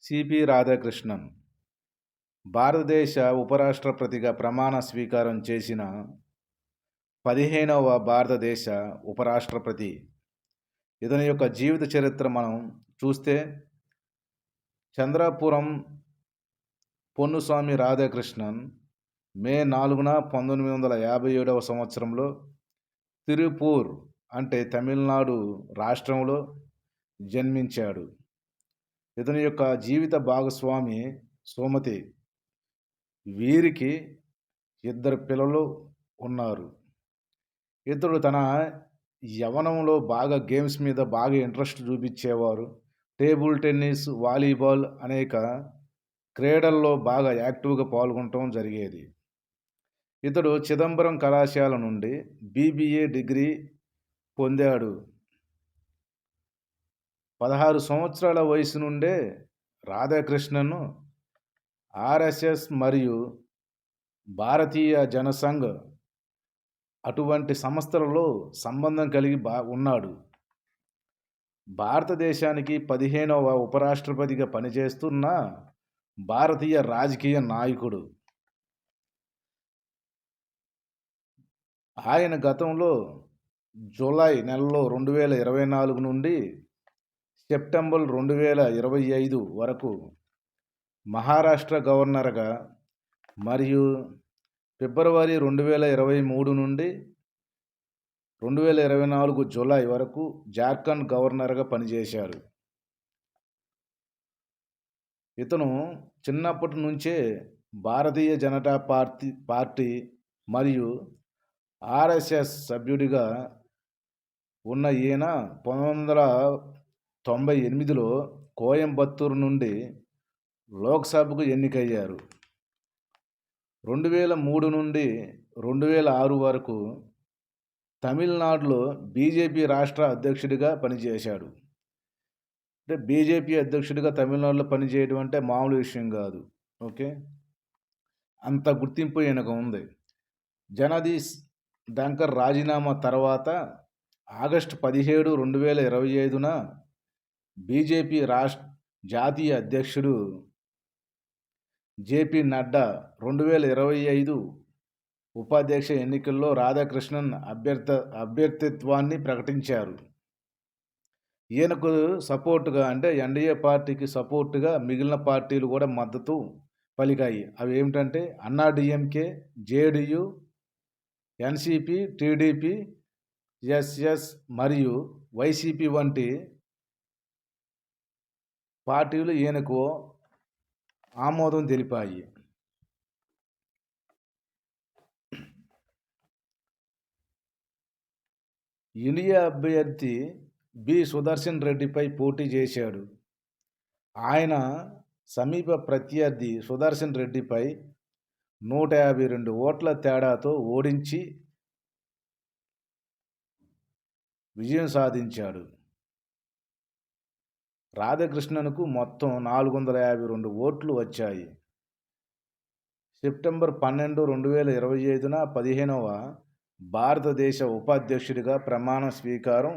CP Radhakrishnan భారతదేశ ఉపరాష్ట్రపతిగా ప్రమాణ స్వీకారం చేసిన 15వ భారతదేశ ఉపరాష్ట్రపతి. ఇతని యొక్క జీవిత చరిత్ర మనం చూస్తే, చంద్రపురం పొన్నుస్వామి రాధాకృష్ణన్ మే 4న 1957వ సంవత్సరంలో తిరుపూర్ అంటే తమిళనాడు రాష్ట్రంలో జన్మించాడు. ఇతని యొక్క జీవిత భాగస్వామి సోమతి. వీరికి 2 పిల్లలు ఉన్నారు. ఇతడు తన యవ్వనంలో బాగా గేమ్స్ మీద బాగా ఇంట్రెస్ట్ చూపించేవారు. టేబుల్ టెన్నిస్, వాలీబాల్ అనేక క్రీడల్లో బాగా యాక్టివ్గా పాల్గొనటం జరిగేది. ఇతడు చిదంబరం కళాశాల నుండి BBA డిగ్రీ పొందాడు. 16 సంవత్సరాల వయసు నుండే రాధాకృష్ణన్ RSS మరియు భారతీయ జనసంఘ్ అటువంటి సంస్థలలో సంబంధం కలిగి ఉన్నాడు. భారతదేశానికి 15వ ఉపరాష్ట్రపతిగా పనిచేస్తున్న భారతీయ రాజకీయ నాయకుడు. ఆయన గతంలో జూలై నెలలో 2024 నుండి సెప్టెంబర్ 2025 వరకు మహారాష్ట్ర గవర్నర్గా మరియు ఫిబ్రవరి 2023 నుండి 2024 జూలై వరకు జార్ఖండ్ గవర్నర్గా పనిచేశాడు. ఇతను చిన్నప్పటి నుంచే భారతీయ జనతా పార్టీ మరియు RSS సభ్యుడిగా ఉన్న ఈయన 1998లో కోయంబత్తూరు నుండి లోక్సభకు ఎన్నికయ్యారు. 2003 నుండి 2006 వరకు తమిళనాడులో బీజేపీ రాష్ట్ర అధ్యక్షుడిగా పనిచేశాడు. అంటే బీజేపీ అధ్యక్షుడిగా తమిళనాడులో పనిచేయడం అంటే మామూలు విషయం కాదు. ఓకే, అంత గుర్తింపు ఈయనకు ఉంది. జగదీష్ ధంకర్ రాజీనామా తర్వాత ఆగస్టు 17, 2025న బీజేపీ జాతీయ అధ్యక్షుడు JP నడ్డా 2025 ఉపాధ్యక్ష ఎన్నికల్లో రాధాకృష్ణన్ అభ్యర్థిత్వాన్ని ప్రకటించారు. ఈయనకు సపోర్టుగా అంటే ఎన్డీఏ పార్టీకి సపోర్టుగా మిగిలిన పార్టీలు కూడా మద్దతు పలికాయి. అవి ఏమిటంటే అన్నా DMK, JDU, NCP, TDP, SS మరియు YCP వంటి పార్టీలు ఈయనకు ఆమోదం తెలిపాయి. ఇండియా అభ్యర్థి బి సుదర్శన్ రెడ్డిపై పోటీ చేశాడు. ఆయన సమీప ప్రత్యర్థి సుదర్శన్ రెడ్డిపై 152 ఓట్ల తేడాతో ఓడించి విజయం సాధించాడు. రాధాకృష్ణన్కు మొత్తం 452 ఓట్లు వచ్చాయి. సెప్టెంబర్ 12, 2025న 15వ భారతదేశ ఉపాధ్యక్షుడిగా ప్రమాణ స్వీకారం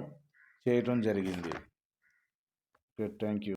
చేయటం జరిగింది. Thank you.